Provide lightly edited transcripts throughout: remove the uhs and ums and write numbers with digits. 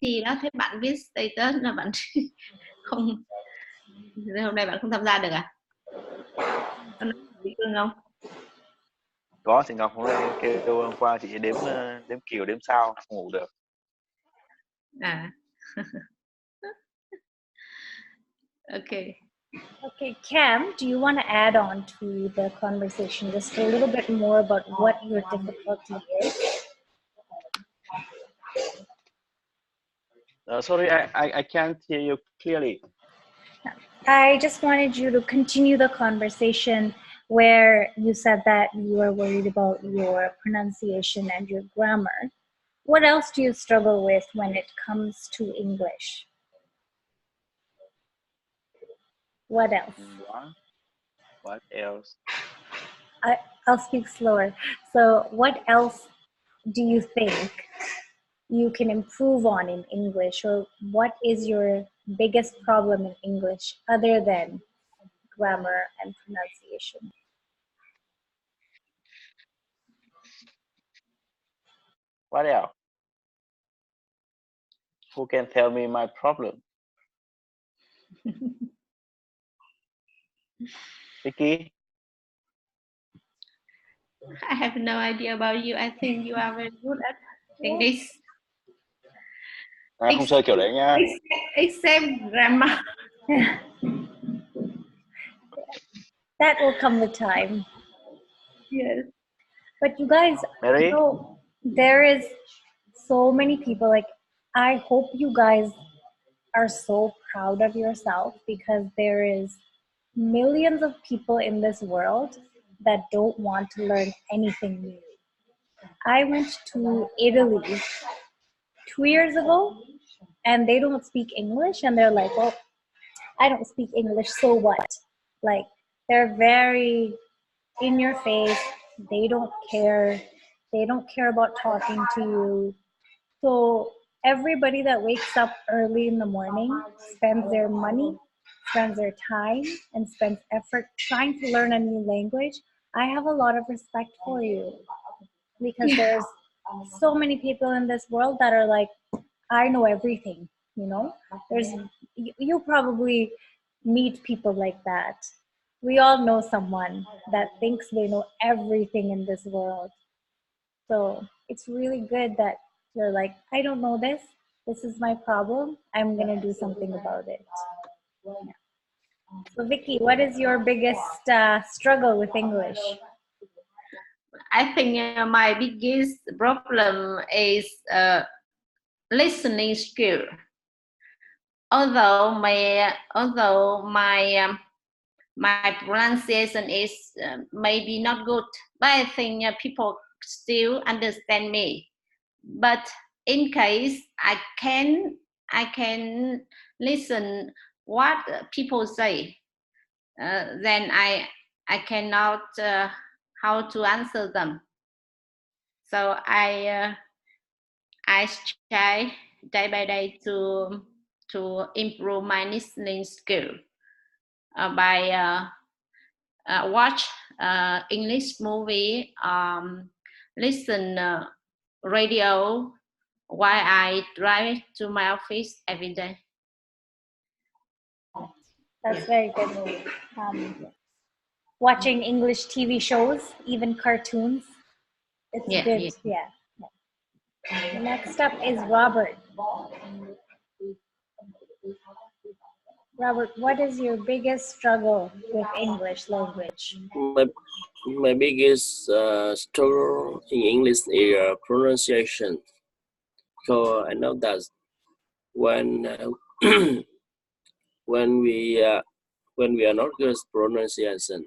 gì đó, thấy bạn viết status là bạn không, hôm nay bạn không tham gia được à? Có nói gì Cương không? Có, chị Ngọc hôm nay kêu hôm qua chị đếm kiều đếm sao không ngủ được. À. Okay. Okay, Cam, do you want to add on to the conversation just a little bit more about what your difficulty is? Sorry, I can't hear you clearly. I just wanted you to continue the conversation where you said that you were worried about your pronunciation and your grammar. What else do you struggle with when it comes to English? What else? What else? I'll speak slower. So what else do you think you can improve on in English, or what is your biggest problem in English other than grammar and pronunciation? What else? Who can tell me my problem? Vicky? I have no idea about you. I think you are very good at English. Không chơi kiểu đấy nha. Except grammar. That will come with time. Yes. But you guys, Mary? you know, there is so many people, like, I hope you guys are so proud of yourself, because there is millions of people in this world that don't want to learn anything new. I went to Italy 2 years ago, and they don't speak English, and they're like, well, I don't speak English, so what? Like, they're very in your face. They don't care. They don't care about talking to you. So everybody that wakes up early in the morning spends their money, spends their time, and spends effort trying to learn a new language. I have a lot of respect for you, because there's so many people in this world that are like, I know everything, you know? You probably meet people like that. We all know someone that thinks they know everything in this world. So it's really good that you're like, I don't know this. This is my problem. I'm going to do something about it. Yeah. So Vicky, what is your biggest struggle with English? I think my biggest problem is listening skill. Although my pronunciation is maybe not good, but I think people still understand me. But in case I can listen what people say, then I cannot how to answer them. So I try day by day to improve my listening skill by watch English movie, listen radio while I drive to my office every day. That's very good. Watching English TV shows, even cartoons, it's good. Yeah. Next up is Robert. Robert, what is your biggest struggle with English language? My biggest struggle in English is pronunciation. So I know that when when we are not good at pronunciation,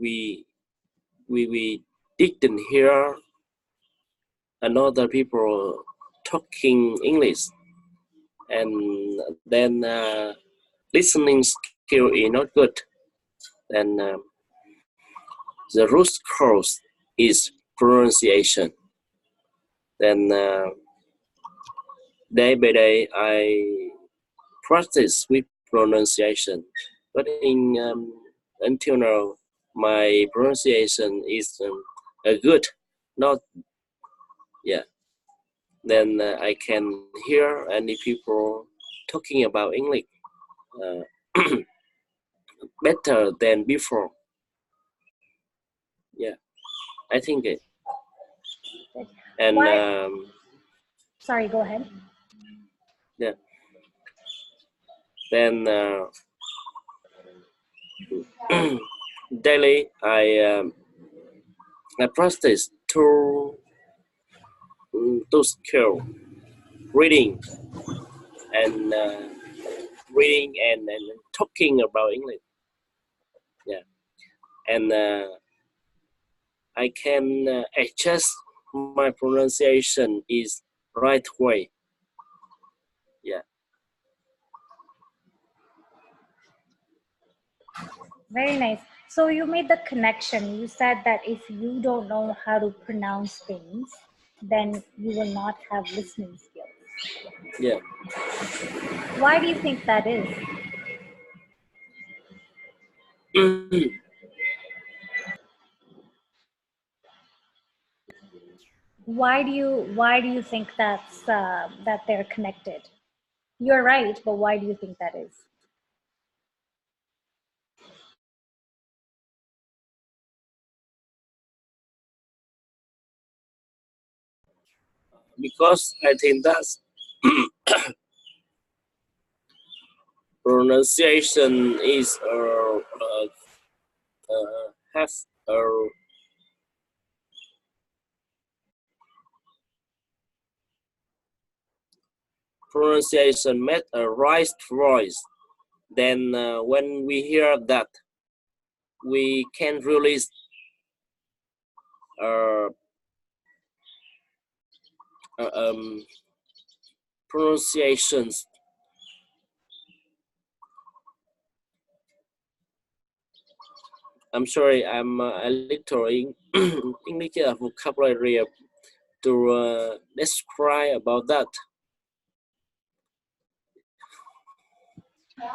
we didn't hear another people talking English, and then listening skill is not good. Then the root cause is pronunciation. Then day by day I practice with pronunciation, but until now my pronunciation is good, not then I can hear any people talking about English better than before. Yeah, I think it. And sorry, go ahead. Yeah. Then daily I practice to skill reading and talking about English. Yeah, and I can adjust my pronunciation is right way. Yeah. Very nice. So you made the connection. You said that if you don't know how to pronounce things, then you will not have listening skills. Yeah. Why do you think that is? Why do you think that's that they're connected? You're right, but why do you think that is? Because I think that's pronunciation is has a pronunciation met a raised voice. Then when we hear that, we can release pronunciations. I'm sorry, I'm a little English vocabulary to describe about that.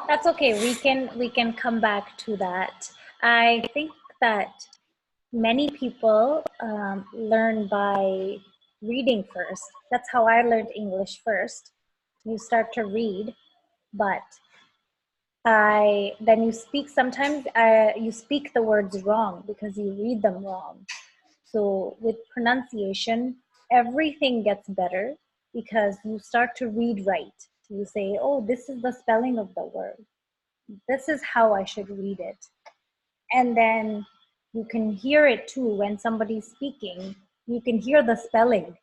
That's okay. We can come back to that. I think that many people learn by reading first. That's how I learned English first. You start to read, but then you speak. Sometimes you speak the words wrong because you read them wrong. So with pronunciation, everything gets better because you start to read right. You say, oh, this is the spelling of the word. This is how I should read it. And then you can hear it too when somebody's speaking. You can hear the spelling.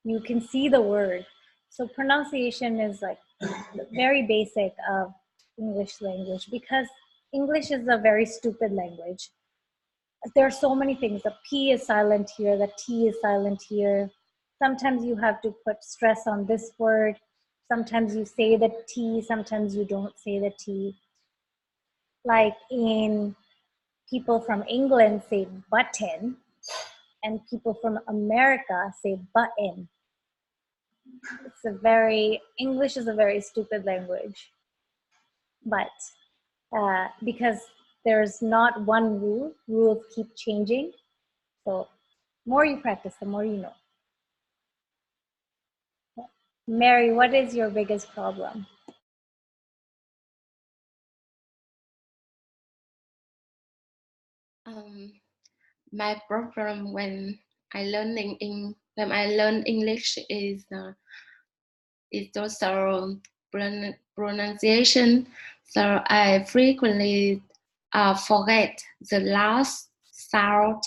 You can see the word. So pronunciation is like very basic of English language because English is a very stupid language. There are so many things. The P is silent here, the T is silent here. Sometimes you have to put stress on this word. Sometimes you say the T, sometimes you don't say the T. Like in people from England say button, and people from America say button. English is a very stupid language, but because there's not one rule, rules keep changing. So the more you practice, the more you know. Mary, what is your biggest problem? My problem when I learn English is also pronunciation. So I frequently forget the last sound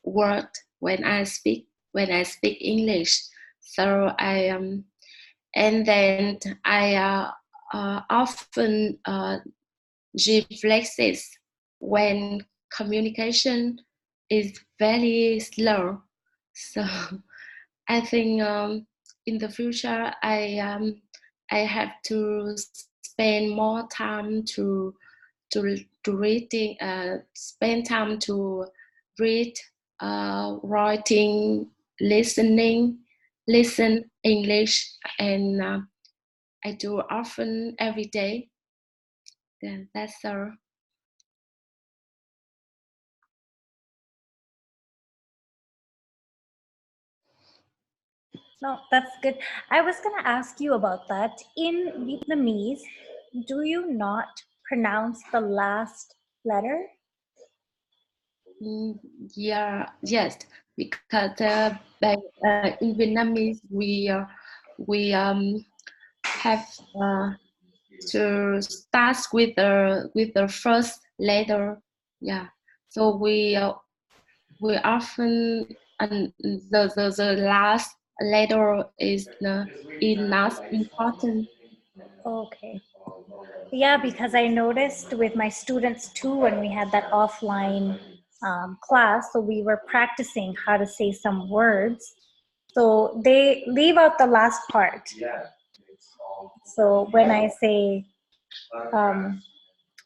word when I speak English. So and then I often reflexes when communication is very slow. So I think in the future I have to spend more time to reading, spend time to read, writing, listen English, and I do often every day. Then that's all. No, that's good. I was going to ask you about that. In Vietnamese, do you not pronounce the last letter? Yeah, yes, because in Vietnamese we have to start with the first letter. Yeah, so we often and the last letter is not important. Okay. Yeah, because I noticed with my students too when we had that offline class, so we were practicing how to say some words. So they leave out the last part. So when I say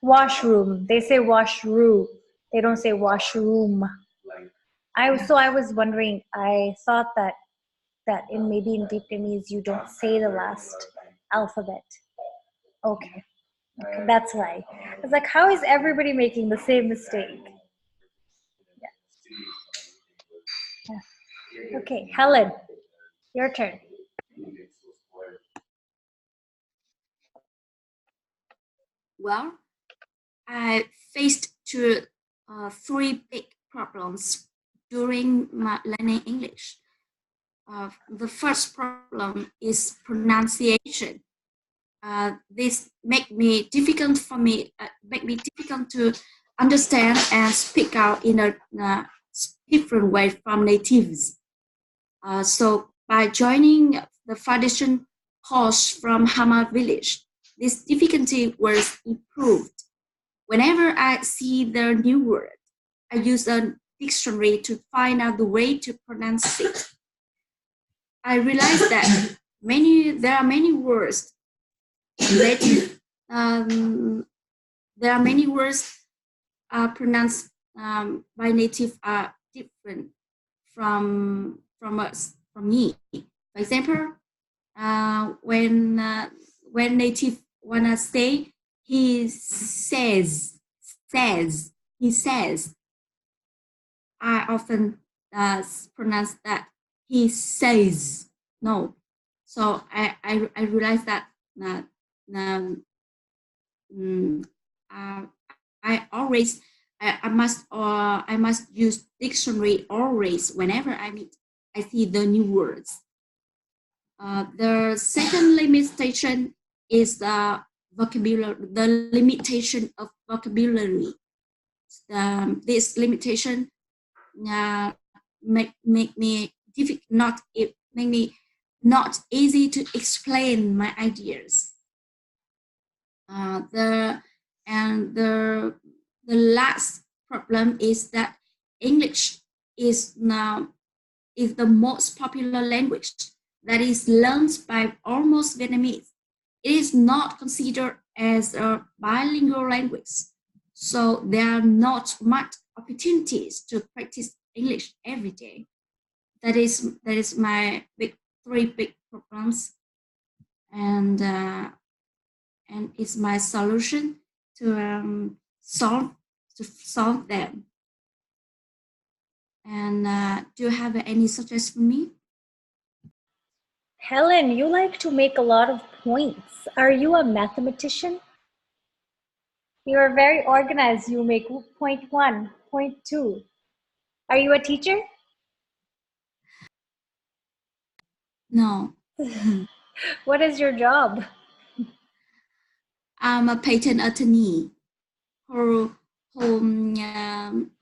washroom, they say washroom. They don't say washroom. I was wondering, I thought that maybe in Vietnamese you don't say the last alphabet. Okay. Okay, that's why. I was like, how is everybody making the same mistake? Yeah. Yeah. Okay, Helen, your turn. Well, I faced three big problems during my learning English. The first problem is pronunciation. This make me difficult to understand and speak out in a different way from natives. So by joining the foundation course from Hama village, this difficulty was improved. Whenever I see the new word, I use a dictionary to find out the way to pronounce it. I realized that there are many words related. There are many words pronounced by native are different from me. For example, when native wanna say he says, I often pronounce that he says. No, so I realized that I must use dictionary always whenever I see the new words. The second limitation is the vocabulary. The limitation of vocabulary. This limitation make me not easy to explain my ideas. The last problem is that English is the most popular language that is learned by almost Vietnamese. It is not considered as a bilingual language, so there are not much opportunities to practice English every day. That is my three big problems, and it's my solution to solve them. And do you have any suggestions for me? Helen, you like to make a lot of points. Are you a mathematician? You are very organized. You make point 1, point 2. Are you a teacher? No. What is your job? I'm a patent attorney.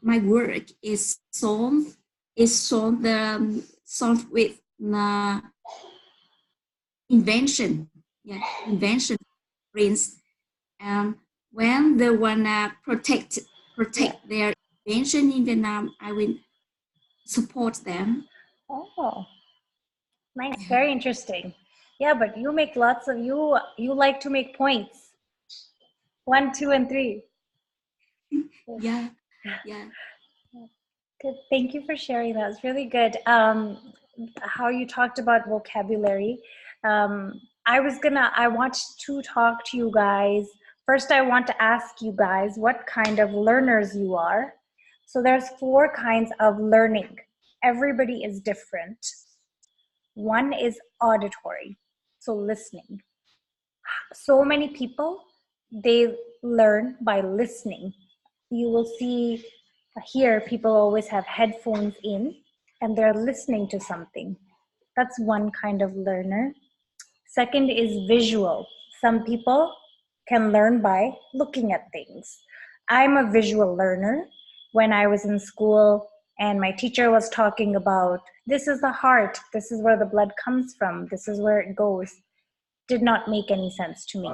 My work is solved with invention. Yeah, invention prints. And when they wanna protect their invention in Vietnam, I will support them. Oh, nice, very interesting. Yeah, but you make lots of you like to make points. 1, 2, and 3. Yeah. Good. Thank you for sharing that. It's really good. How you talked about vocabulary. I want to talk to you guys. First, I want to ask you guys what kind of learners you are. So there's 4 kinds of learning. Everybody is different. One is auditory, so listening. So many people, they learn by listening. You will see here people always have headphones in and they're listening to something. That's one kind of learner. Second is visual. Some people can learn by looking at things. I'm a visual learner. When I was in school and my teacher was talking about, this is the heart, this is where the blood comes from, this is where it goes, did not make any sense to me.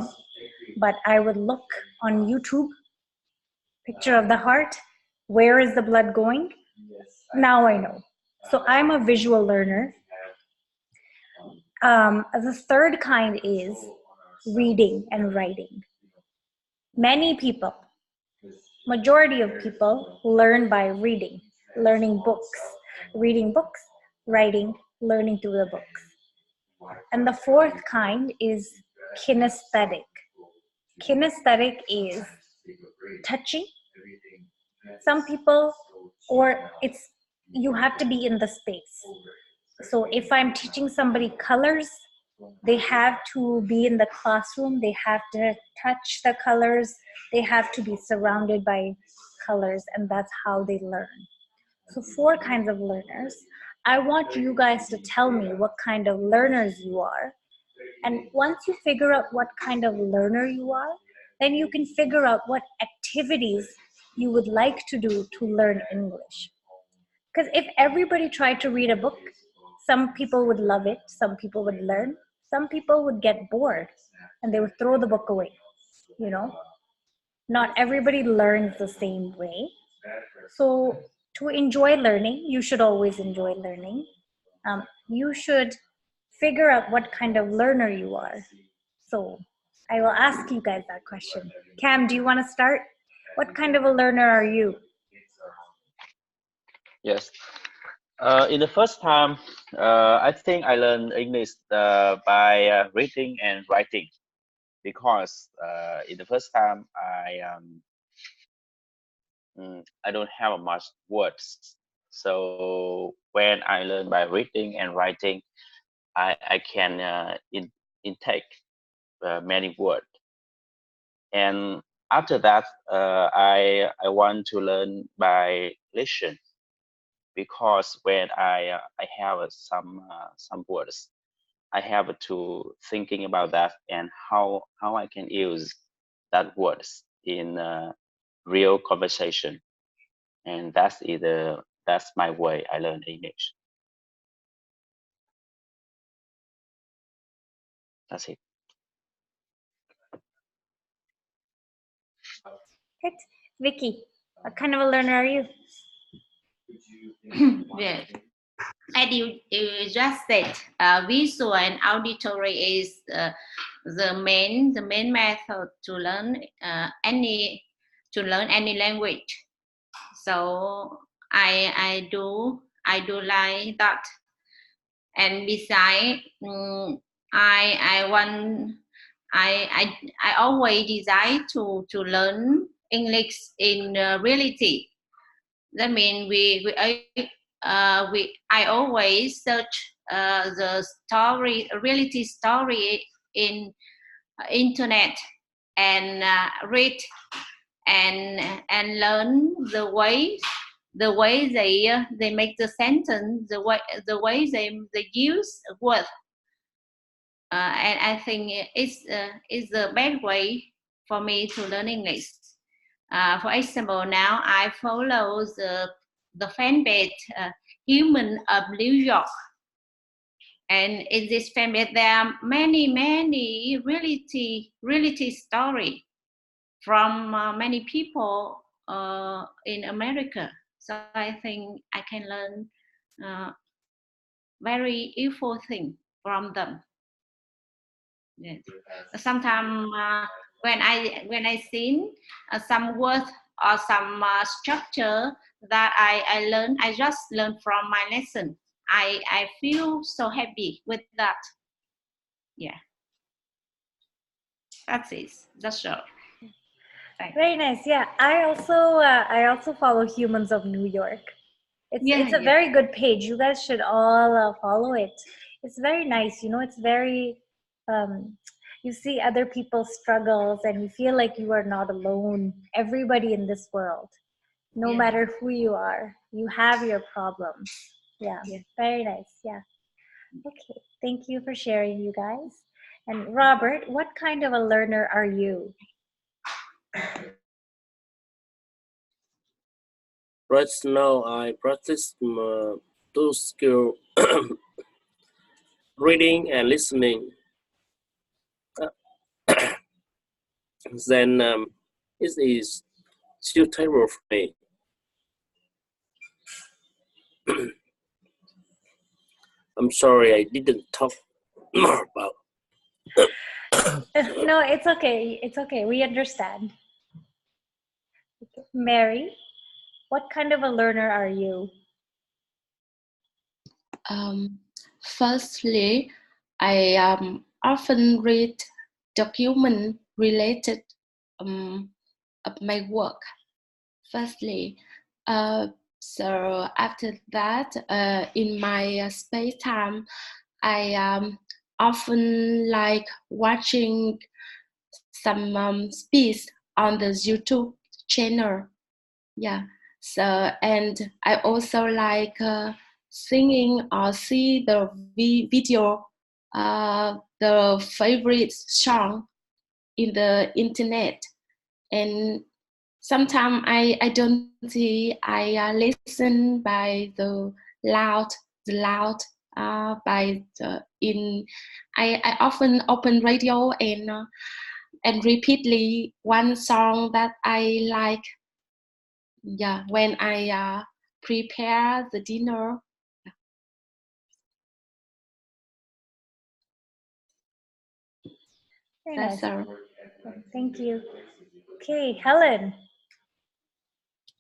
But I would look on YouTube, picture of the heart, where is the blood going? Now I know. So I'm a visual learner. The third kind is reading and writing. Many people, majority of people learn by reading, learning books, reading books, writing, learning through the books. And the fourth kind is kinesthetic. Kinesthetic is touching. Some people, or it's, you have to be in the space. So if I'm teaching somebody colors, they have to be in the classroom, they have to touch the colors, they have to be surrounded by colors, and that's how they learn. So 4 kinds of learners. I want you guys to tell me what kind of learners you are. And once you figure out what kind of learner you are, then you can figure out what activities you would like to do to learn English. Because if everybody tried to read a book, some people would love it, some people would learn, some people would get bored and they would throw the book away, you know. Not everybody learns the same way. So to enjoy learning, you should always enjoy learning. You should figure out what kind of learner you are. So I will ask you guys that question. Cam, do you want to start? What kind of a learner are you? Yes. In the first time, I think I learned English by reading and writing, because in the first time I don't have much words. So when I learn by reading and writing, I can intake many words. And after that, I want to learn by listen, because when I have some words, I have to thinking about that and how I can use that words in real conversation, and that's my way I learn English. That's it. Good. Vicky, what kind of a learner are you? Yeah. As you just said, visual and auditory is the main method to learn any language. So I do like that. And besides, I always desire to learn English in reality. That means I always search the reality story in internet, and read and learn the way they make the sentence, the way they use words, and I think it's the best way for me to learn English. For example, now I follow the fan page Human of New York, and in this fan page there are many reality story from many people in America. So I think I can learn very useful thing from them. Yes. Sometimes when I see some words or some structure that I learn, I just learn from my lesson. I feel so happy with that. Yeah, that's it. That's all. Thanks. Very nice. Yeah, I also follow Humans of New York. It's a very good page. You guys should all follow it. it's very nice, you know, it's very, you see other people's struggles and you feel like you are not alone. Everybody in this world, no Yeah. matter who you are, you have your problems. Yeah, Yeah. very nice. Yeah. Okay, thank you for sharing, you guys. And Robert, what kind of a learner are you? Right now, I practice two skill reading and listening. Then it is suitable for me. I'm sorry, I didn't talk more about. No, it's okay. It's okay. We understand. Mary, what kind of a learner are you? Firstly, I often read documents related of my work. Firstly, so after that, in my spare time, I often like watching some speech on the YouTube channel. Yeah. So, and I also like singing or see the video, the favorite song in the internet. And sometimes I don't see, I listen by the loud by the in. I often open radio and repeatedly one song that I like. Yeah, when I prepare the dinner. Very That's nice. all. Thank you. Okay, Helen.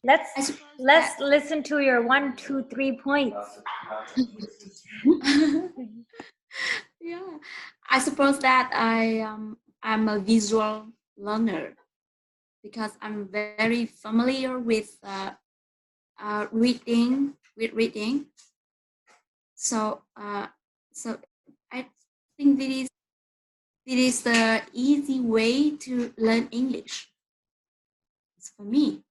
Let's listen to your 1, 2, 3 points. Yeah, I suppose that I'm a visual learner because I'm very familiar with reading. So so I think this is the easy way to learn English. It's for me.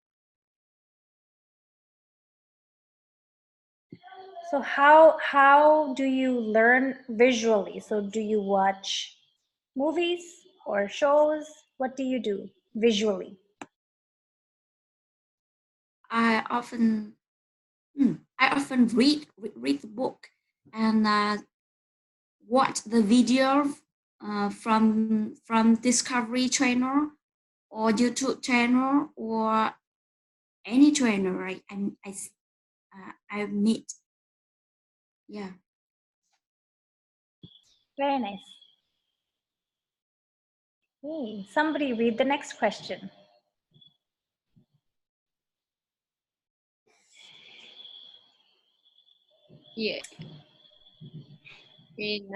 So how do you learn visually? So do you watch movies or shows? What do you do visually? I often read the book and watch the video from Discovery Channel or YouTube channel or any channel I meet. Yeah. Very nice. Hey, somebody read the next question. Yeah. In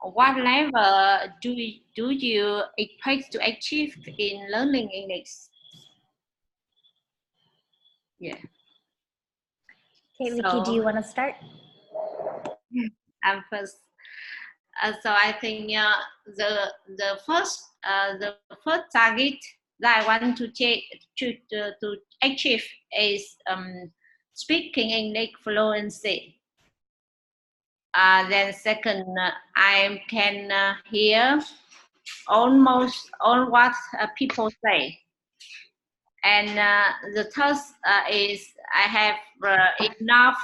what level do you expect to achieve in learning English? Yeah. Okay, Vicky, do you want to start? I'm first. So I think the first target that I want to achieve is speaking English fluency. Then second, I can hear almost all what people say. And the third is I have enough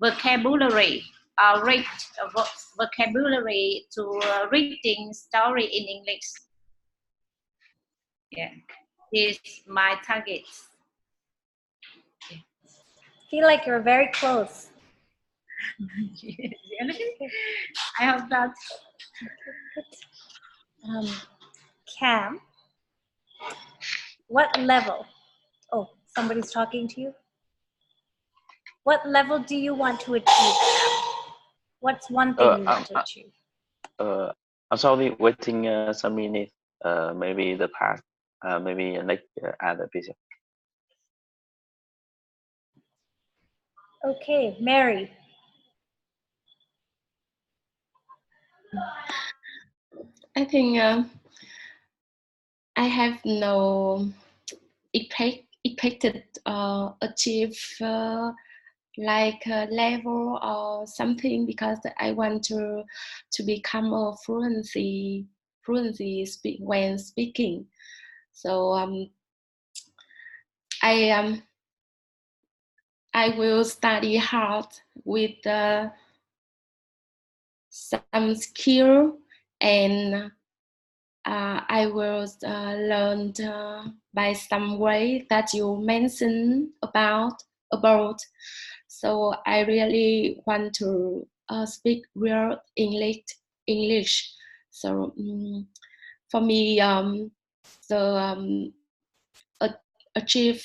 vocabulary, rich vocabulary to reading story in English. Yeah, this is my target. Feel like you're very close. I hope that. Cam, what level? Oh, somebody's talking to you. What level do you want to achieve? What's one thing you want to achieve? I'm sorry, waiting some minutes. Maybe the past. Maybe next other video. Okay, Mary. I think I have no expected achieve like a level or something, because I want to become a fluency when speaking. So I will study hard with some skill, and I will learn by some way that you mentioned about. So I really want to speak real English. So for me, the achieve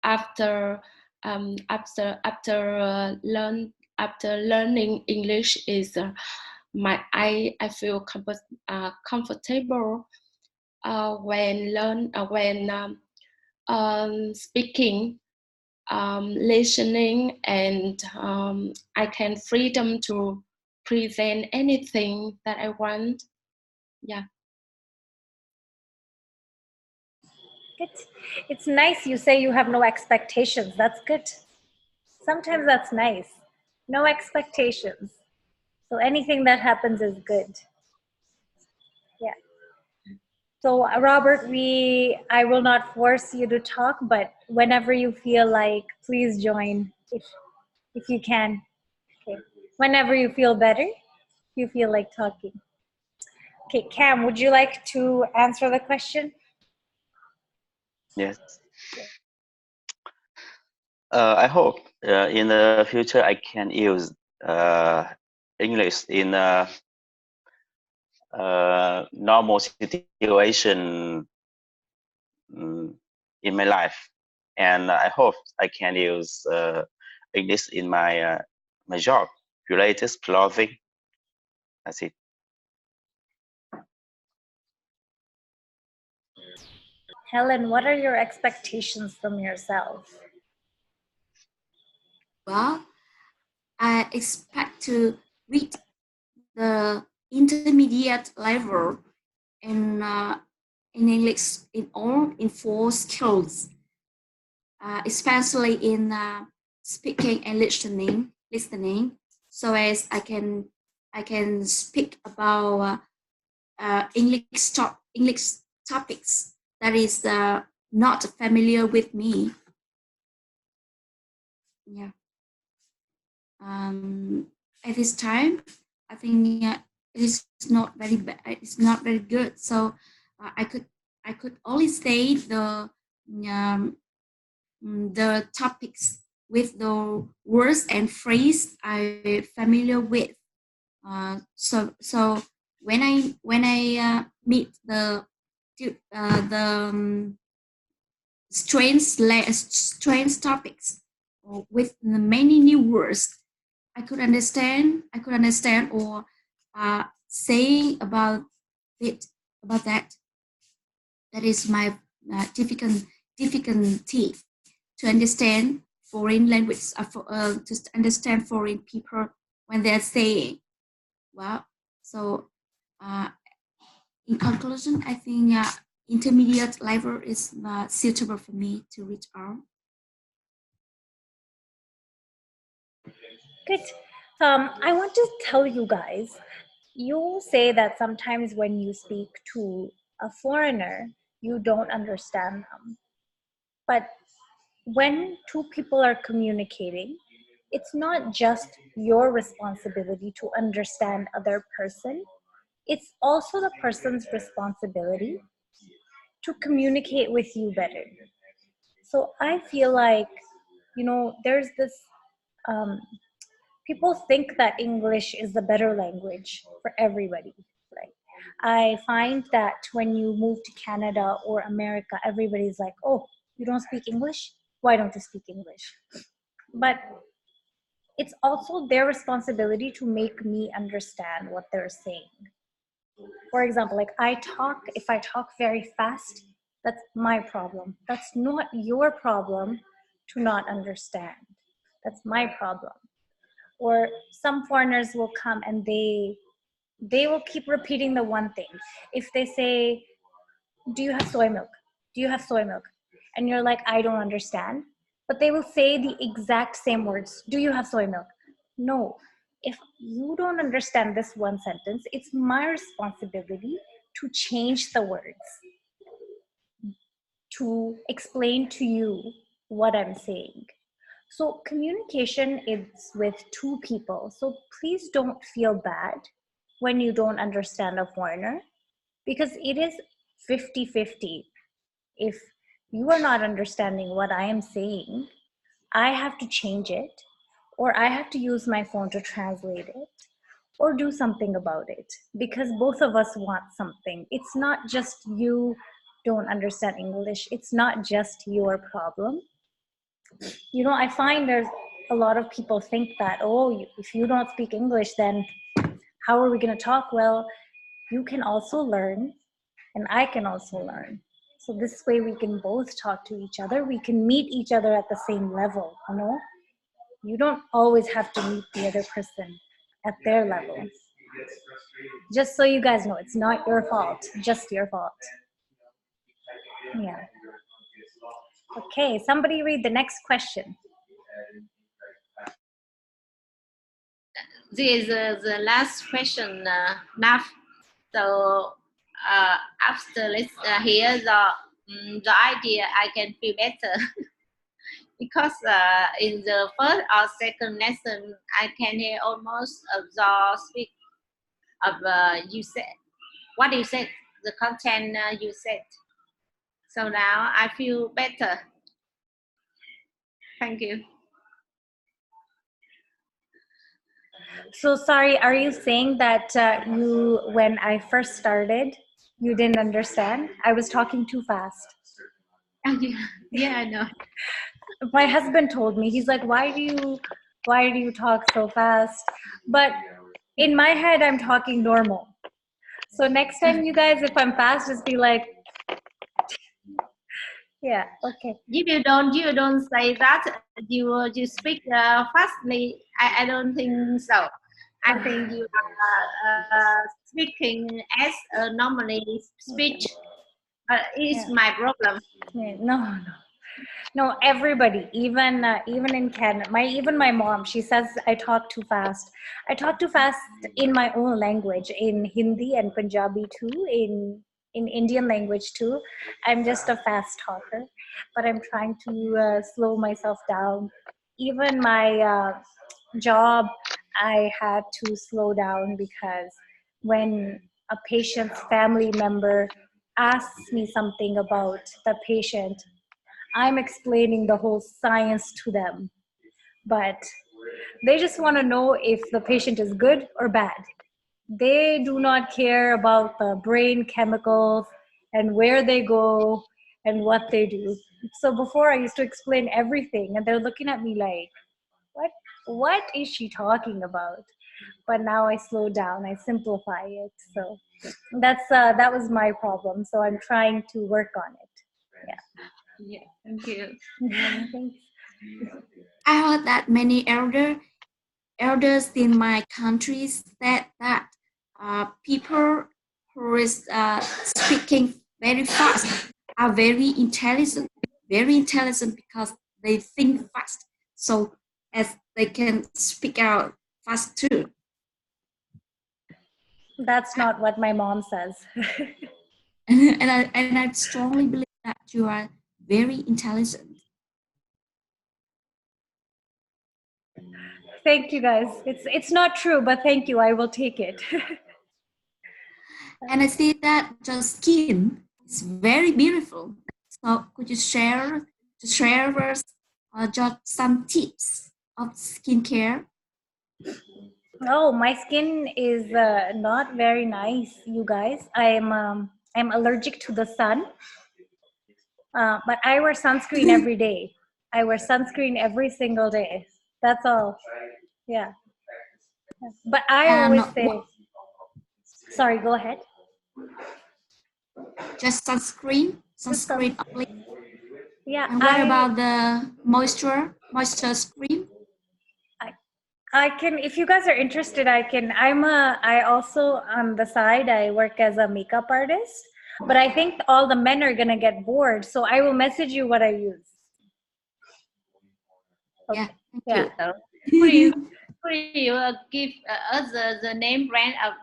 after learning English is I feel comfortable when speaking, listening, and I can freedom to present anything that I want. Yeah. Good. It's nice you say you have no expectations. That's good. Sometimes that's nice. No expectations. So anything that happens is good. Yeah. So Robert, I will not force you to talk, but whenever you feel like, please join if you can. Okay. Whenever you feel better, you feel like talking. Okay, Cam, would you like to answer the question? Yes. I hope in the future I can use English in normal situation in my life, and I hope I can use English in my my job related clothing. That's it. Helen, what are your expectations from yourself? Well, I expect to reach the intermediate level in English in 4 skills, especially in speaking and listening, so as I can speak about English topics that is not familiar with me. Yeah. At this time, I think it is not very bad. It's not very good. So I could only say the topics with the words and phrase I'm familiar with. So when I meet the strange topics with many new words, I could understand or saying about it, about that. That is my difficulty to understand foreign language, to understand foreign people when they're saying. Well, so in conclusion, I think intermediate level is suitable for me to reach out. Good. I want to tell you guys, you say that sometimes when you speak to a foreigner, you don't understand them. But when two people are communicating, it's not just your responsibility to understand other person. It's also the person's responsibility to communicate with you better. So I feel like, there's this, people think that English is the better language for everybody, right? I find that when you move to Canada or America, everybody's like, oh, you don't speak English? Why don't you speak English? But it's also their responsibility to make me understand what they're saying. For example, like if I talk very fast, that's my problem. That's not your problem to not understand. That's my problem. Or some foreigners will come and they They will keep repeating the one thing. If they say, do you have soy milk? Do you have soy milk? And you're like, I don't understand. But they will say the exact same words. Do you have soy milk? No. If you don't understand this one sentence, it's my responsibility to change the words, to explain to you what I'm saying. So communication is with two people. So please don't feel bad when you don't understand a foreigner, because it is 50-50. If you are not understanding what I am saying, I have to change it, or I have to use my phone to translate it, or do something about it, because both of us want something. It's not just you don't understand English. It's not just your problem. You know, I find there's a lot of people think that, oh, if you don't speak English, then how are we going to talk? Well, you can also learn, and I can also learn. So this way we can both talk to each other. We can meet each other at the same level, you know? You don't always have to meet the other person at their level. Just so you guys know, it's not your fault, just your fault. Yeah. Okay, somebody read the next question. This is the last question, Nav. So after let's hear the idea, I can feel better. Because in the first or second lesson, I can hear almost the speak of you said, what you said, the content you said. So now I feel better. Thank you. So sorry, are you saying that you, when I first started, you didn't understand? I was talking too fast. Yeah, I know. My husband told me, he's like, why do you talk so fast? But in my head, I'm talking normal. So next time, you guys, if I'm fast, just be like, yeah, okay. If you don't say that, you speak fastly. I don't think so. I think you are speaking as normally speech. It's my problem. Yeah, no, everybody, even in Canada, my mom, she says I talk too fast. I talk too fast in my own language, in Hindi and Punjabi too, in Indian language too. I'm just a fast talker, but I'm trying to slow myself down. Even my job, I had to slow down, because when a patient's family member asks me something about the patient, I'm explaining the whole science to them, but they just want to know if the patient is good or bad. They do not care about the brain chemicals and where they go and what they do. So before, I used to explain everything, and they're looking at me like, what is she talking about? But now I slow down, I simplify it. So that was my problem. So I'm trying to work on it. Yeah, thank you. Thanks. I heard that many elders in my country said that people who is speaking very fast are very intelligent because they think fast, so as they can speak out fast too. That's not what my mom says. and I strongly believe that you are very intelligent. Thank you, guys. It's not true, but thank you. I will take it. And I see that your skin is very beautiful. So could you share with us just some tips of skincare? Oh, my skin is not very nice, you guys. I'm allergic to the sun, but I wear sunscreen every day. I wear sunscreen every single day. That's all. Yeah. But I always say, sorry, go ahead. Just sunscreen only. Yeah. And what about the moisture cream? I can, if you guys are interested, I also on the side, I work as a makeup artist, but I think all the men are going to get bored. So I will message you what I use. Okay. Yeah, thank Yeah. Could you give us the name brand of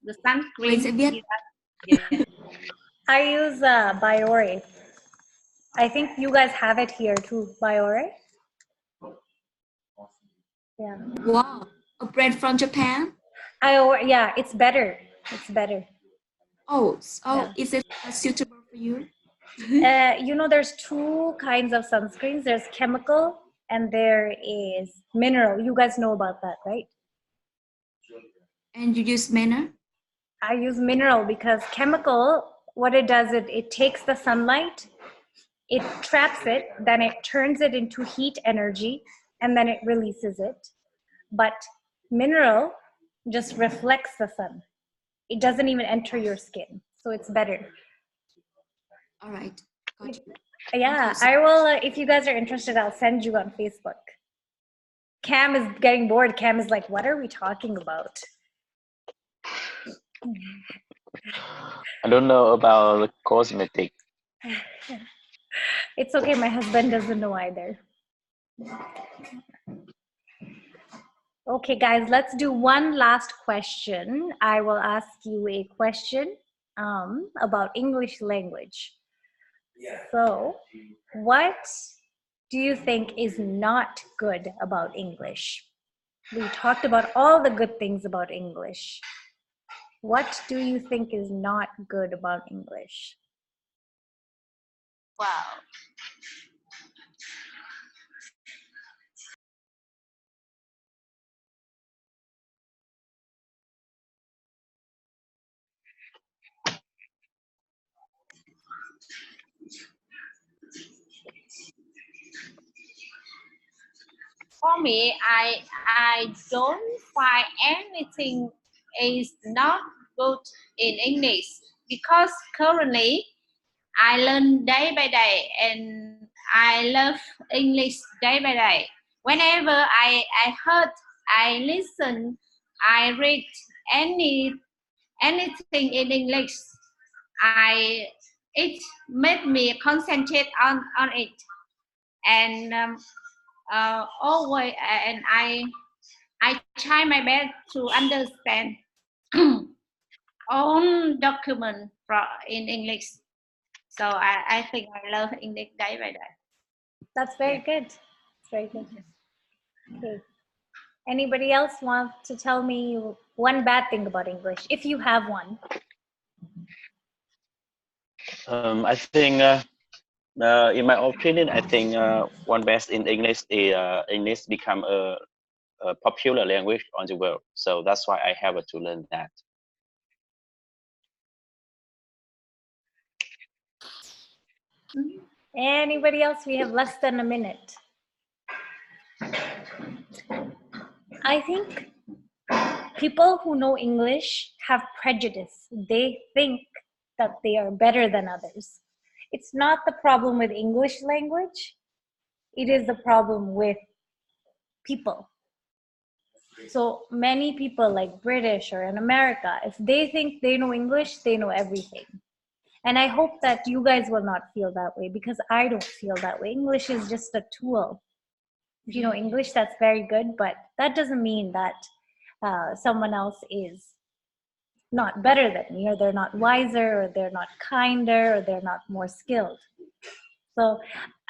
the sunscreen? Sẽ viết. Yeah. I use Biore. I think you guys have it here too, Biore. Yeah. Wow, a brand from Japan? Yeah, it's better. It's better. Oh, so Yeah. is it suitable for you? You know, there's two kinds of sunscreens. There's chemical and there is mineral. You guys know about that, right? And you use mineral? I use mineral because chemical, what it does, it takes the sunlight, it traps it, then it turns it into heat energy, and then it releases it. But mineral just reflects the sun. It doesn't even enter your skin. So it's better. All right. Got you. Yeah, I will, if you guys are interested, I'll send you on Facebook. Cam is getting bored. Cam is like, what are we talking about? I don't know about the cosmetic. It's okay, my husband doesn't know either. Okay, guys, let's do one last question. I will ask you a question about English language. So, what do you think is not good about English? We talked about all the good things about English. What do you think is not good about English? Wow. For me, I don't find anything is not good in English because currently I learn day by day and I love English day by day. Whenever I heard, I listen, I read anything in English, it made me concentrate on it, and always, and I try my best to understand all document in English. So I think I love English day by day. That's very good. It's very good. Okay. Anybody else want to tell me one bad thing about English, if you have one? I think, in my opinion, I think one best in English is English become a popular language on the world. So that's why I have to learn that. Anybody else? We have less than a minute. I think people who know English have prejudice. They think that they are better than others. It's not the problem with English language. It is the problem with people. So many people like British or in America, if they think they know English, they know everything. And I hope that you guys will not feel that way, because I don't feel that way. English is just a tool. If you know English, that's very good, but that doesn't mean that someone else is not better than me, or they're not wiser, or they're not kinder, or they're not more skilled. So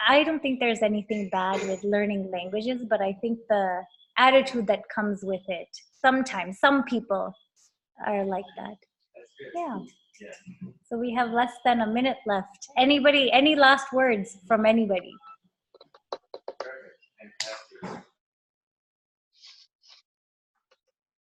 I don't think there's anything bad with learning languages, but I think the attitude that comes with it, sometimes some people are like that. Yeah. So we have less than a minute left. Anybody, any last words from anybody?